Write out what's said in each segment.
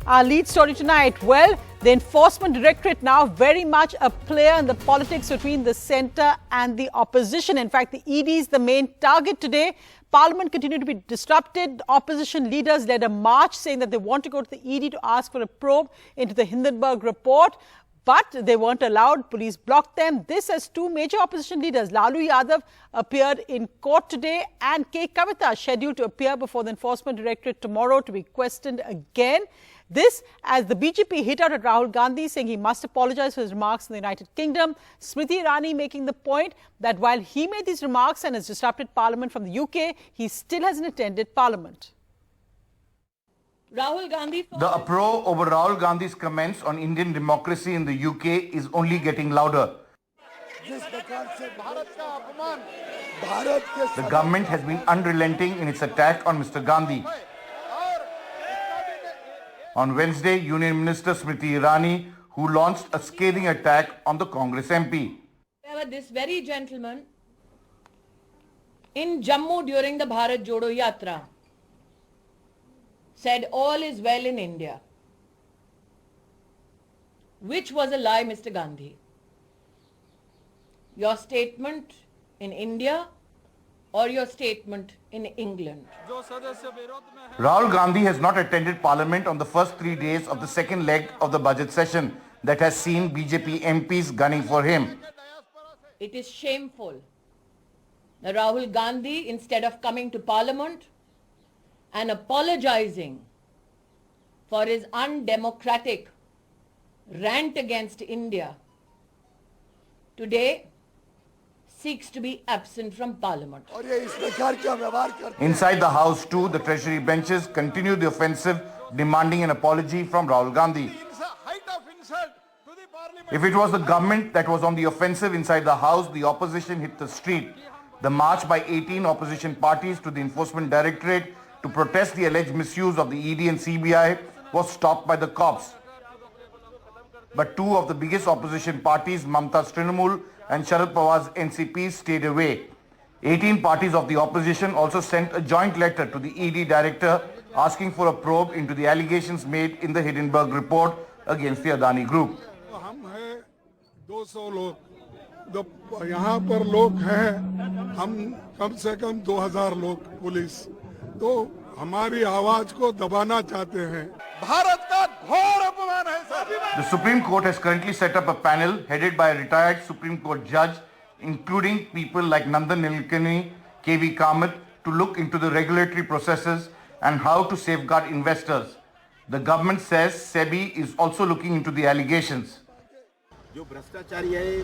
Our lead story tonight, well, the Enforcement Directorate now very much a player in the politics between the centre and the opposition. In fact, the ED is the main target today. Parliament continued to be disrupted. Opposition leaders led a march saying that they want to go to the ED to ask for a probe into the Hindenburg report. But they weren't allowed. Police blocked them. This as two major opposition leaders, Lalu Yadav, appeared in court today, and K. Kavita scheduled to appear before the Enforcement Directorate tomorrow to be questioned again. This as the BJP hit out at Rahul Gandhi, saying he must apologize for his remarks in the United Kingdom. Smriti Irani making the point that while he made these remarks and has disrupted Parliament from the UK, he still hasn't attended Parliament. Rahul Gandhi. The uproar over Rahul Gandhi's comments on Indian democracy in the UK is only getting louder. The government has been unrelenting in its attack on Mr. Gandhi. On Wednesday, Union Minister Smriti Irani, who launched a scathing attack on the Congress MP. This very gentleman in Jammu during the Bharat Jodo Yatra said all is well in India, which was a lie, Mr. Gandhi. Your statement in India or your statement in England? Rahul Gandhi has not attended Parliament on the first 3 days of the second leg of the budget session that has seen BJP MPs gunning for him. It is shameful that Rahul Gandhi, instead of coming to Parliament and apologizing for his undemocratic rant against India, today seeks to be absent from Parliament. Inside the House too, the Treasury benches continue the offensive, demanding an apology from Rahul Gandhi. If it was the government that was on the offensive inside the House, the opposition hit the street. The march by 18 opposition parties to the Enforcement Directorate to protest the alleged misuse of the ED and CBI was stopped by the cops. But two of the biggest opposition parties, Mamta's Trinamool and Sharad Pawar's NCP, stayed away. 18 parties of the opposition also sent a joint letter to the ED director asking for a probe into the allegations made in the Hindenburg report against the Adani Group. हम हैं 200 लोग, जो यहाँ पर लोग हैं, हम कम से कम 2000 लोग पुलिस, तो हमारी आवाज को दबाना चाहते हैं. भारत का घोर अपमान है sir. The Supreme Court has currently set up a panel headed by a retired Supreme Court judge, including people like Nandan Nilekani, K.V. Kamath, to look into the regulatory processes and how to safeguard investors. The government says SEBI is also looking into the allegations. जो भ्रष्टाचारी है,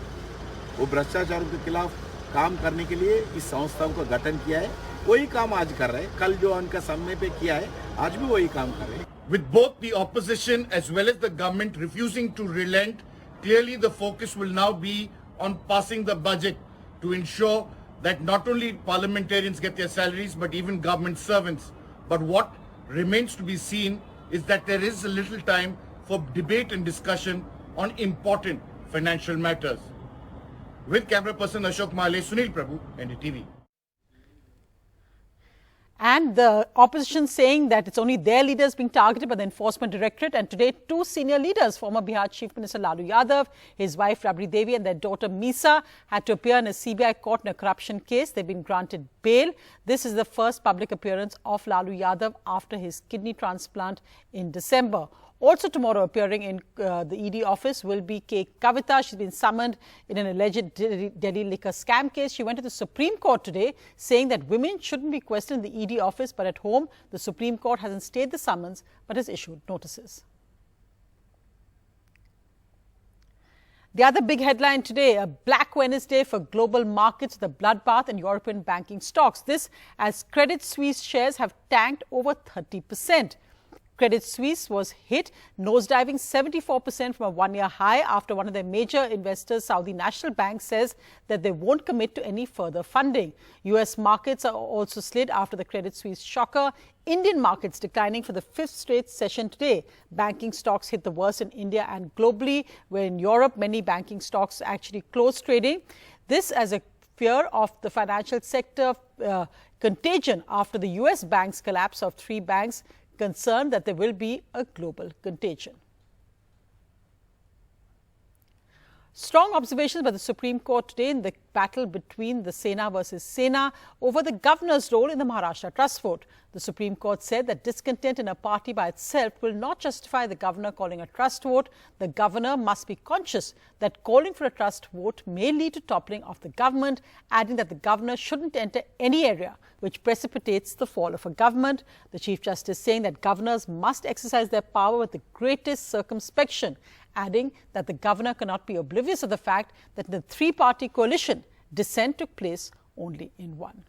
वो भ्रष्टाचारों के खिलाफ काम करने के लिए इस संस्थाओं का गठन किया है. वही काम आज कर रहे हैं. कल जो उनका समय पे किया है, आज भी वही काम कर रहे हैं. With both the opposition as well as the government refusing to relent, clearly the focus will now be on passing the budget to ensure that not only parliamentarians get their salaries but even government servants. But what remains to be seen is that there is a little time for debate and discussion on important financial matters. With camera person Ashok Male, Sunil Prabhu, NDTV. And the opposition saying that it's only their leaders being targeted by the Enforcement Directorate. And today, two senior leaders, former Bihar Chief Minister Lalu Yadav, his wife Rabri Devi and their daughter Misa, had to appear in a CBI court in a corruption case. They've been granted bail. This is the first public appearance of Lalu Yadav after his kidney transplant in December. Also tomorrow appearing in the ED office will be K. Kavita. She's been summoned in an alleged Delhi liquor scam case. She went to the Supreme Court today saying that women shouldn't be questioned in the ED office, but at home the Supreme Court hasn't stayed the summons but has issued notices. The other big headline today, a Black Wednesday for global markets, the bloodbath in European banking stocks. This as Credit Suisse shares have tanked over 30%. Credit Suisse was hit, nosediving 74% from a one-year high after one of their major investors, Saudi National Bank, says that they won't commit to any further funding. US markets are also slid after the Credit Suisse shocker. Indian markets declining for the fifth straight session today. Banking stocks hit the worst in India and globally, where in Europe, many banking stocks actually closed trading. This as a fear of the financial sector contagion after the US banks collapse of three banks concerned that there will be a global contagion. Strong observations by the Supreme Court today in the battle between the Sena versus Sena over the governor's role in the Maharashtra trust vote. The Supreme Court said that discontent in a party by itself will not justify the governor calling a trust vote. The governor must be conscious that calling for a trust vote may lead to toppling of the government, adding that the governor shouldn't enter any area which precipitates the fall of a government. The Chief Justice saying that governors must exercise their power with the greatest circumspection, adding that the governor cannot be oblivious of the fact that in the three-party coalition, dissent took place only in one.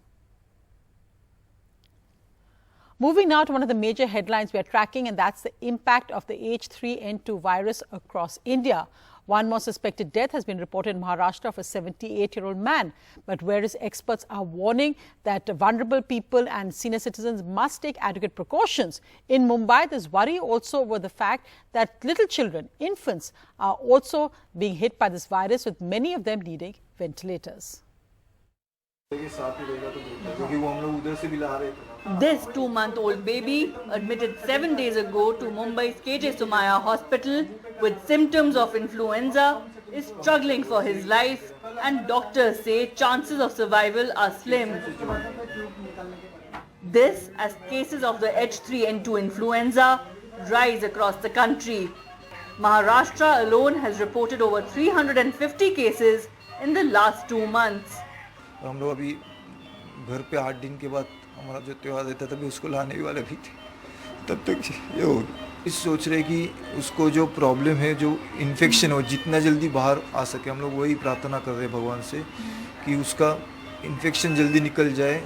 Moving now to one of the major headlines we are tracking, and that's the impact of the H3N2 virus across India. One more suspected death has been reported in Maharashtra of a 78-year-old man. But whereas experts are warning that vulnerable people and senior citizens must take adequate precautions, in Mumbai there's worry also over the fact that little children, infants, are also being hit by this virus, with many of them needing ventilators. This 2-month-old baby admitted 7 days ago to Mumbai's KJ Somaiya hospital with symptoms of influenza is struggling for his life, and doctors say chances of survival are slim. This as cases of the H3N2 influenza rise across the country. Maharashtra alone has reported over 350 cases in the last 2 months. हम लोग अभी घर पे 8 दिन के बाद हमारा जो त्योहार रहता था तभी उसको लाने वाले भी थे, तब तक ये हो गया। सोच रहे कि उसको जो प्रॉब्लम है, जो इन्फेक्शन हो, जितना जल्दी बाहर आ सके। हम लोग वही प्रार्थना कर रहे हैं भगवान से कि उसका इन्फेक्शन जल्दी निकल जाए।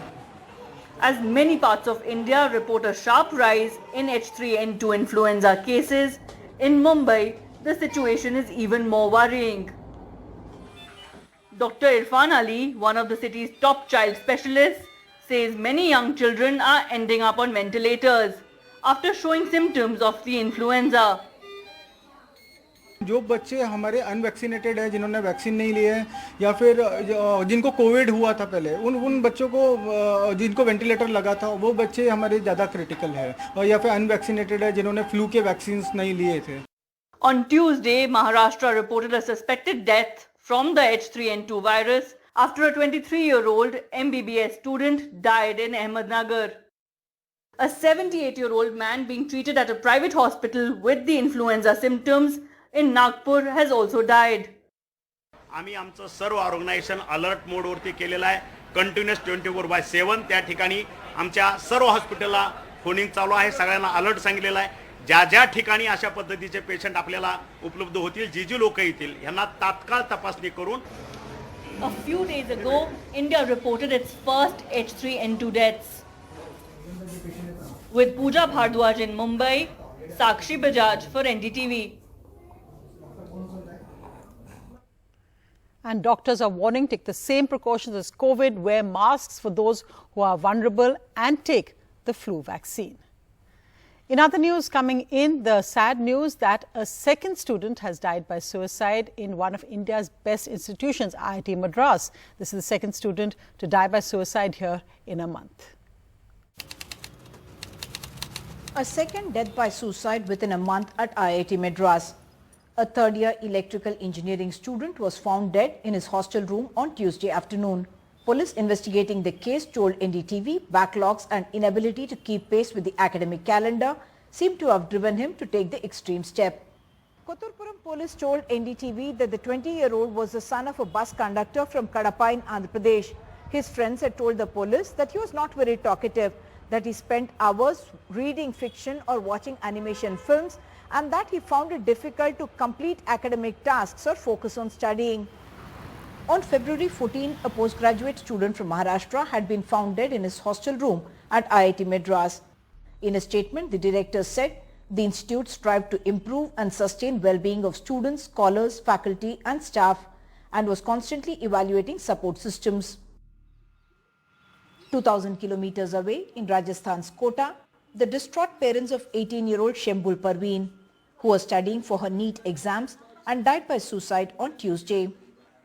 As many parts of India report a sharp rise in H3N2 influenza cases, in Mumbai the situation is even more worrying. Dr. Irfan Ali, one of the city's top child specialists, says many young children are ending up on ventilators after showing symptoms of the influenza. जो बच्चे हमारे unvaccinated है, जिन्होंने vaccine नहीं लिए है, या फिर जिनको कोविड हुआ था पहले, उन बच्चों को जिनको वेंटिलेटर लगा था, वो बच्चे हमारे ज़्यादा क्रिटिकल है, और या फिर अनवैक्सीनेटेड है जिन्होंने फ्लू के वैक्सीन नहीं लिए थे। On Tuesday, Maharashtra reported a suspected death from the H3N2 virus after a 23-year-old MBBS student died in Ahmednagar. A 78-year-old man being treated at a private hospital with the influenza symptoms in Nagpur has also died. आम्ही आमचं सर्व organisation alert मोडवरती केलेलं आहे, continuous 24/7 त्या ठिकाणी आमच्या सर्व हॉस्पिटलला phoning चालू आहे, सगळ्यांना अलर्ट सांगितलेला आहे। ज्या ज्या ठिकाणी अशा पद्धतीचे पेशंट आपल्याला उपलब्ध होतील, जी लोक येतील यांना तात्काळ तपासणी करून। A few days ago, India reported its first H3N2 deaths. With Pooja Bhardwaj in Mumbai, Sakshi Bajaj for NDTV. And doctors are warning, take the same precautions as COVID, wear masks for those who are vulnerable, and take the flu vaccine. In other news coming in, the sad news that a second student has died by suicide in one of India's best institutions, IIT Madras. This is the second student to die by suicide here in a month. A second death by suicide within a month at IIT Madras. A third-year electrical engineering student was found dead in his hostel room on Tuesday afternoon. Police investigating the case told NDTV backlogs and inability to keep pace with the academic calendar seem to have driven him to take the extreme step. Kothurpuram police told NDTV that the 20-year-old was the son of a bus conductor from Kadapa in Andhra Pradesh. His friends had told the police that he was not very talkative, that he spent hours reading fiction or watching animation films, and that he found it difficult to complete academic tasks or focus on studying. On February 14, a postgraduate student from Maharashtra had been found dead in his hostel room at IIT Madras. In a statement, the director said the institute strived to improve and sustain well-being of students, scholars, faculty and staff, and was constantly evaluating support systems. 2,000 kilometers away in Rajasthan's Kota, the distraught parents of 18-year-old Shembul Parveen, who was studying for her NEET exams and died by suicide on Tuesday.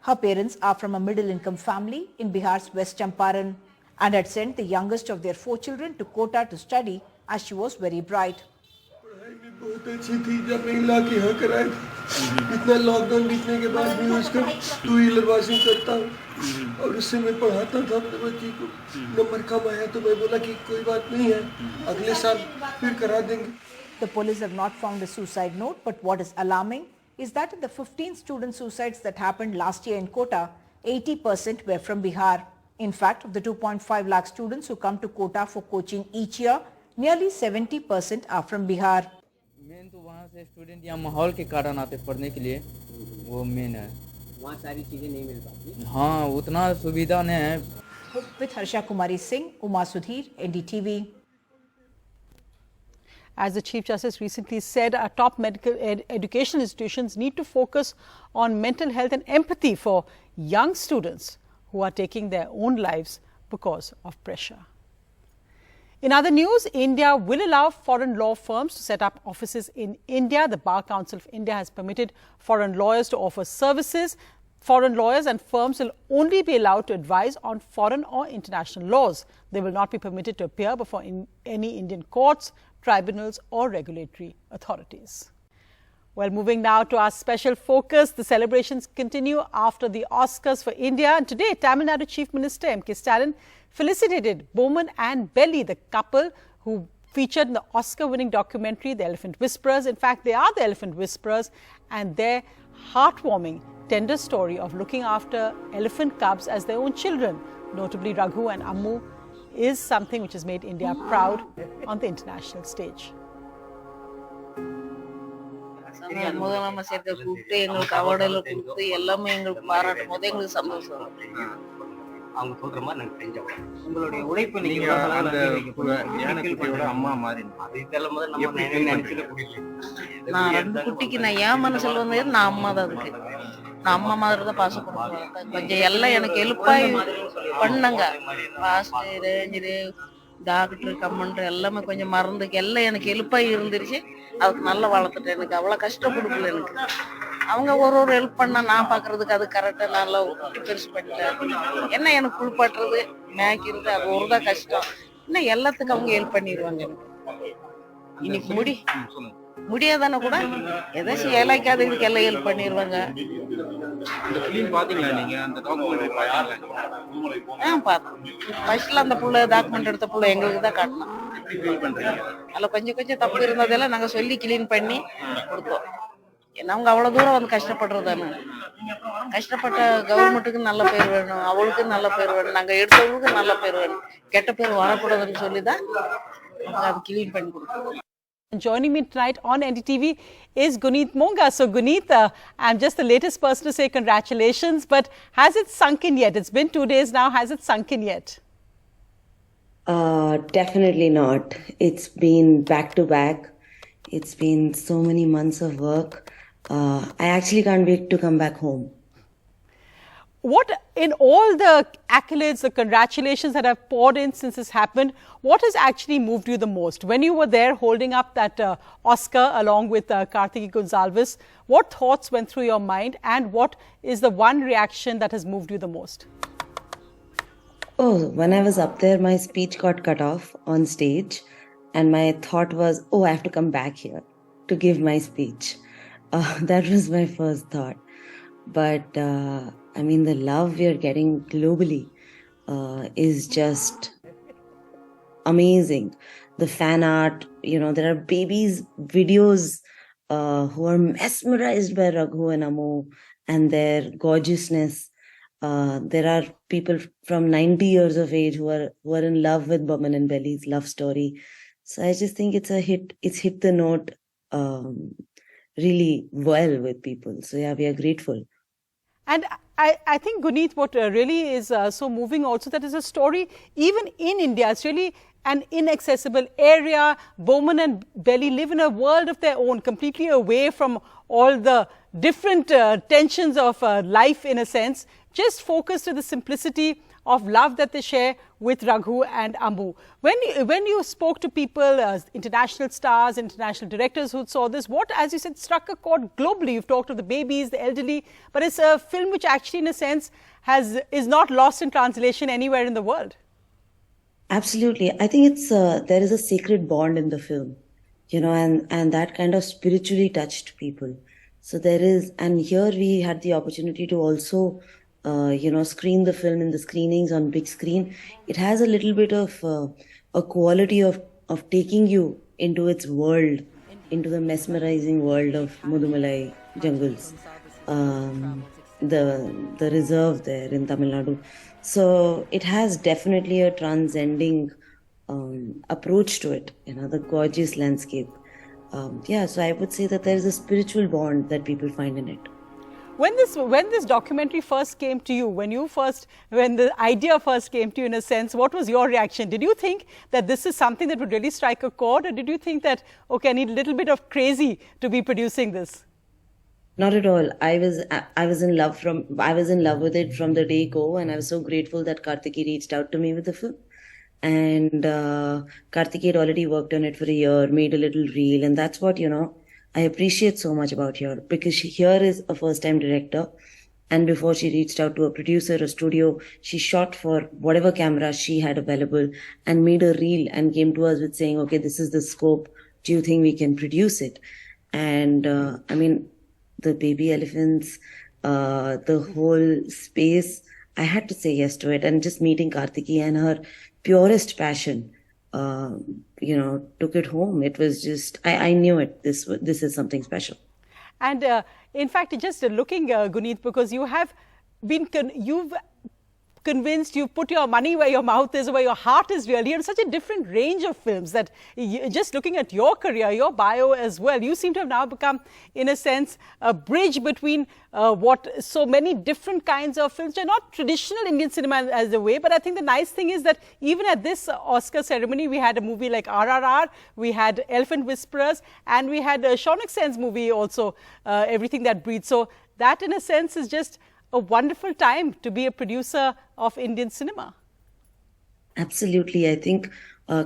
Her parents are from a middle-income family in Bihar's West Champaran and had sent the youngest of their 4 children to Kota to study as she was very bright. बहुत अच्छी थी जब मैं इलाके यहाँ कराया था इतना लॉकडाउन बीतने के बाद भी उसका 2 व्हीलर वॉशिंग करता हूँ और उससे मैं पढ़ाता था अपने बच्ची को नंबर कम आया तो मैं बोला कि कोई बात नहीं है अगले साल फिर करा देंगे. The police have not found a suicide note, but what is alarming is that in the 15 student suicides that happened last year in Kota, 80% were from Bihar. In fact, of the 2.5 lakh students who come to Kota for coaching each year, nearly 70% are from Bihar. Main तो वहाँ से student या माहौल के कारण आते पढ़ने के लिए, वो मेन है. वहाँ सारी चीज़ें नहीं मिल पाती. हाँ, उतना सुविधा नहीं है. With Harsha Kumari Singh, Uma Sudhir, NDTV. As the Chief Justice recently said, our top medical education institutions need to focus on mental health and empathy for young students who are taking their own lives because of pressure. In other news, India will allow foreign law firms to set up offices in India. The Bar Council of India has permitted foreign lawyers to offer services. Foreign lawyers and firms will only be allowed to advise on foreign or international laws. They will not be permitted to appear before any Indian courts, tribunals or regulatory authorities. Well, moving now to our special focus, the celebrations continue after the Oscars for India. And today, Tamil Nadu Chief Minister M.K. Stalin felicitated Bowman and Belly, the couple who featured in the Oscar-winning documentary, The Elephant Whisperers. In fact, they are the Elephant Whisperers, and their heartwarming, tender story of looking after elephant cubs as their own children, notably Raghu and Ammu, is something which has made India proud on the international stage. முதலமைச்சர் கூப்பிட்டு எங்களுக்கு அவார்டெல்லாம் கொடுத்து எல்லாமே எங்களுக்கு பாராட்டும் போது எங்களுக்கு சந்தோஷம். அவங்க சொல்ற மாதிரி நாங்க செஞ்சோம். உங்களுடைய உழைப்பு நீங்க அந்த யானைக்குட்டியோட அம்மா மாதிரி அது இதெல்லாம் முதல்ல நம்ம நினைச்சிட முடியல. நான் ரெண்டு குட்டிக்கு நான் ஏன் மனசுல வந்து நான் அம்மா தான் அதுக்கு. நான் அம்மா மாதிரி தான் பாசம் கொடுப்பேன். கொஞ்சம் எல்லாம் எனக்கு ஹெல்ப்பா பண்ணங்க. பாஸ்ட் ரேஞ்சர் டாக்டர் கமெண்டர் எல்லாமே கொஞ்சம் மருந்துக்கு எல்லாம் எனக்கு ஹெல்ப்பா இருந்துருச்சு. அதுக்கு நல்லா வளர்த்துட்டேன். எனக்கு அவ்வளவு கஷ்டம் கொடுக்கல எனக்கு. அவங்க ஒரு ஹெல்ப் பண்ணா நான் பாக்குறதுக்கு அது கரெக்டா நல்லா குட்டி பெருசு பண்ணிட்டேன். என்ன எனக்கு குளிப்பாட்டுறது மேய்க்கிறது அது ஒருதான் கஷ்டம். இன்னும் எல்லாத்துக்கும் அவங்க ஹெல்ப் பண்ணிடுவாங்க எனக்கு. இன்னைக்கு முடியாதானே கூட ஏதாச்சும் ஏழைக்காத இதுக்கு எல்லாம் ஹெல்ப் பண்ணிடுவாங்க. பாத்தீங்களா நீங்க அந்த டாக்குமெண்ட் பார்த்தேன். ஃபர்ஸ்ட்ல அந்த புள்ள டாக்குமெண்ட் எடுத்த புள்ள எங்களுக்கு தான் காட்டணும். அதுல கொஞ்சம் கொஞ்சம் தப்பு இருந்ததெல்லாம் நாங்க சொல்லி கிளீன் பண்ணி கொடுத்தோம். ஏன்னா அவங்க அவ்வளவு தூரம் வந்து கஷ்டப்படுறதானே. கஷ்டப்பட்ட கவர்மெண்ட்டுக்கு நல்ல பேர் வேணும், அவளுக்கு நல்ல பேர் வேணும், நாங்க எடுத்தவங்களுக்கு நல்ல பேர் வேணும், கெட்ட பேர் வரக்கூடாதுன்னு சொல்லிதான் அது கிளீன் பண்ணி கொடுத்தோம். Joining me tonight on NDTV is Guneet Monga. So Guneet, I'm just the latest person to say congratulations, but has it sunk in yet? It's been 2 days now. Has it sunk in yet? Definitely not. It's been back to back. It's been so many months of work. I actually can't wait to come back home. What, in all the accolades, the congratulations that have poured in since this happened, what has actually moved you the most? When you were there holding up that Oscar along with Karthiki Gonsalves, what thoughts went through your mind and what is the one reaction that has moved you the most? Oh, when I was up there, my speech got cut off on stage and my thought was, oh, I have to come back here to give my speech. That was my first thought. But I mean, the love we are getting globally is just amazing. The fan art, you know, there are babies, videos who are mesmerized by Raghu and Ammu and their gorgeousness. There are people from 90 years of age who are in love with Bowman and Belly's love story. So I just think it's a hit. It's hit the note really well with people. So yeah, we are grateful. And I think, Guneet, what really is so moving also, that is a story, even in India, it's really an inaccessible area. Bowman and Belly live in a world of their own, completely away from all the different tensions of life, in a sense, just focused to the simplicity of love that they share with Raghu and Ammu. When you spoke to people, international stars, international directors who saw this, what, as you said, struck a chord globally? You've talked of the babies, the elderly, but it's a film which actually, in a sense, is not lost in translation anywhere in the world. Absolutely. I think it's there is a sacred bond in the film, and that kind of spiritually touched people. So there is, and here we had the opportunity to also, screen the film in the screenings on big screen. It has a little bit of a quality of taking you into its world, into the mesmerizing world of Mudumalai jungles, the reserve there in Tamil Nadu. So it has definitely a transcending approach to it, the gorgeous landscape. So I would say that there is a spiritual bond that people find in it. When this documentary first came to you, when the idea first came to you in a sense, what was your reaction? Did you think that this is something that would really strike a chord, or did you think that, okay, I need a little bit of crazy to be producing this? Not at all. I was in love with it from the day go, and I was so grateful that Kartiki reached out to me with the film. And Kartiki had already worked on it for a year, made a little reel, and that's what I appreciate so much about her, because here is a first-time director, and before she reached out to a producer or studio, she shot for whatever camera she had available and made a reel and came to us with saying, okay, this is the scope. Do you think we can produce it? And the baby elephants, the whole space, I had to say yes to it. And just meeting Kartiki and her purest passion, took it home. It was just, I knew it. This is something special. And in fact, just looking, Guneet, because you have been, you've convinced, you've put your money where your mouth is, where your heart is really, and such a different range of films that just looking at your career, your bio as well, you seem to have now become, in a sense, a bridge between what so many different kinds of films. They're not traditional Indian cinema as a way, but I think the nice thing is that even at this Oscar ceremony, we had a movie like RRR, we had Elephant Whisperers, and we had Shaunak Sen's movie also, Everything That Breathes. So that, in a sense, is just a wonderful time to be a producer of Indian cinema. Absolutely. I think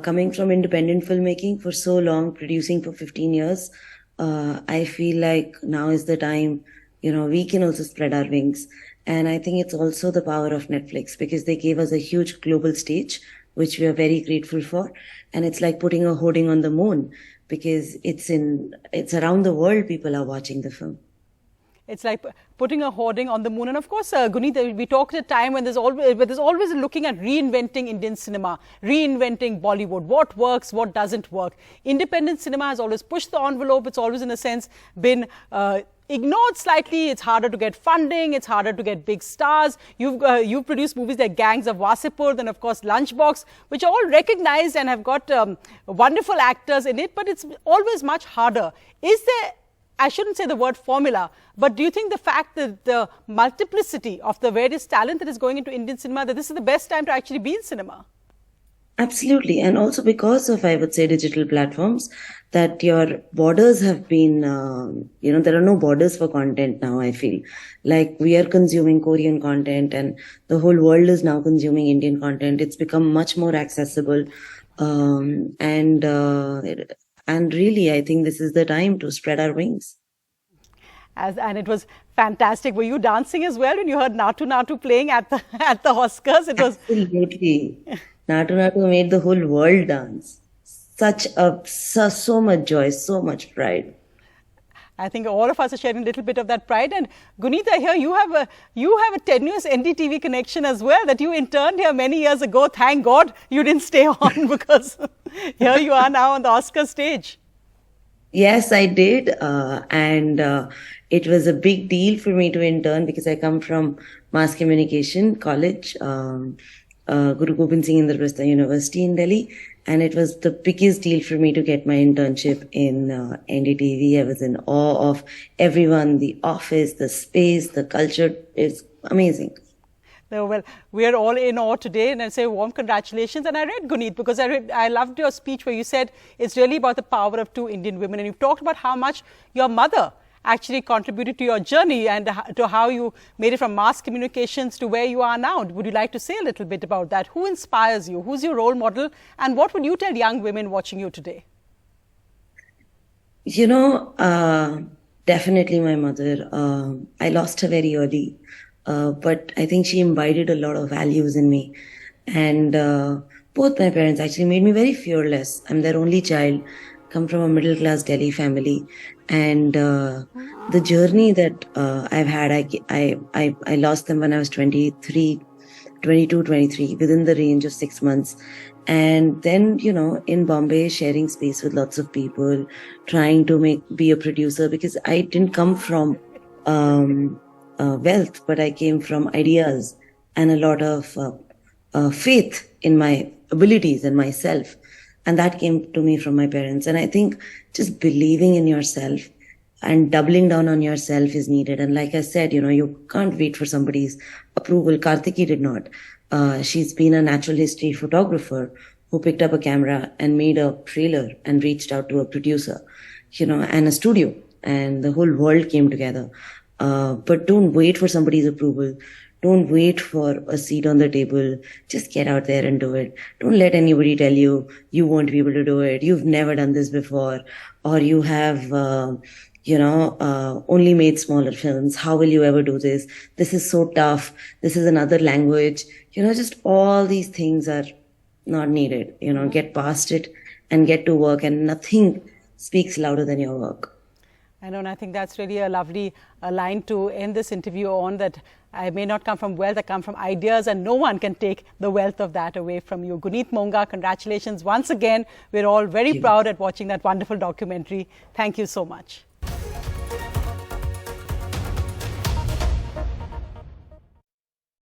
coming from independent filmmaking for so long, producing for 15 years, I feel like now is the time, we can also spread our wings. And I think it's also the power of Netflix, because they gave us a huge global stage, which we are very grateful for. And it's like putting a hoarding on the moon, because it's around the world people are watching the film. It's like putting a hoarding on the moon. And of course, Guneet, we talk at a time when there's always looking at reinventing Indian cinema, reinventing Bollywood, what works, what doesn't work. Independent cinema has always pushed the envelope. It's always, in a sense, been ignored slightly. It's harder to get funding. It's harder to get big stars. You've produced movies like Gangs of Wasipur, then of course Lunchbox, which are all recognized and have got wonderful actors in it. But it's always much harder. Is there, I shouldn't say the word formula, but do you think the fact that the multiplicity of the various talent that is going into Indian cinema, that this is the best time to actually be in cinema? Absolutely. And also because of, I would say, digital platforms, that your borders have been, there are no borders for content now, I feel. Like we are consuming Korean content and the whole world is now consuming Indian content. It's become much more accessible. And really, I think this is the time to spread our wings. And it was fantastic. Were you dancing as well when you heard Natu Natu playing at the Oscars? It was absolutely. Natu Natu made the whole world dance. So much joy, so much pride. I think all of us are sharing a little bit of that pride. And Guneet, I hear you have a tenuous NDTV connection as well, that you interned here many years ago. Thank God you didn't stay on, because here you are now on the Oscar stage. Yes, I did. And it was a big deal for me to intern, because I come from mass communication college, Guru Gobind Singh Indraprastha University in Delhi. And it was the biggest deal for me to get my internship in NDTV. I was in awe of everyone, the office, the space, the culture is amazing. No, well, we are all in awe today, and I say warm congratulations. And I read, Guneet, because I loved your speech where you said it's really about the power of two Indian women. And you've talked about how much your mother actually contributed to your journey and to how you made it from mass communications to where you are now. Would you like to say a little bit about that? Who inspires you? Who's your role model? And what would you tell young women watching you today? Definitely my mother. I lost her very early, but I think she imbibed a lot of values in me. And both my parents actually made me very fearless. I'm their only child, come from a middle class Delhi family, and the journey that I've had, I lost them when I was 22, 23, within the range of 6 months. And then, in Bombay, sharing space with lots of people, trying to be a producer, because I didn't come from wealth, but I came from ideas and a lot of faith in my abilities and myself. And that came to me from my parents. And I think just believing in yourself and doubling down on yourself is needed. And like I said, you can't wait for somebody's approval. Kartiki did not. She's been a natural history photographer who picked up a camera and made a trailer and reached out to a producer, and a studio, and the whole world came together. But don't wait for somebody's approval. Don't wait for a seat on the table. Just get out there and do it. Don't let anybody tell you won't be able to do it. You've never done this before, or you have, only made smaller films. How will you ever do this? This is so tough. This is another language. Just all these things are not needed. Get past it and get to work, and nothing speaks louder than your work. I know, and I think that's really a lovely line to end this interview on, that I may not come from wealth, I come from ideas, and no one can take the wealth of that away from you. Guneet, Monga, congratulations once again. We're all very proud at watching that wonderful documentary. Thank you so much.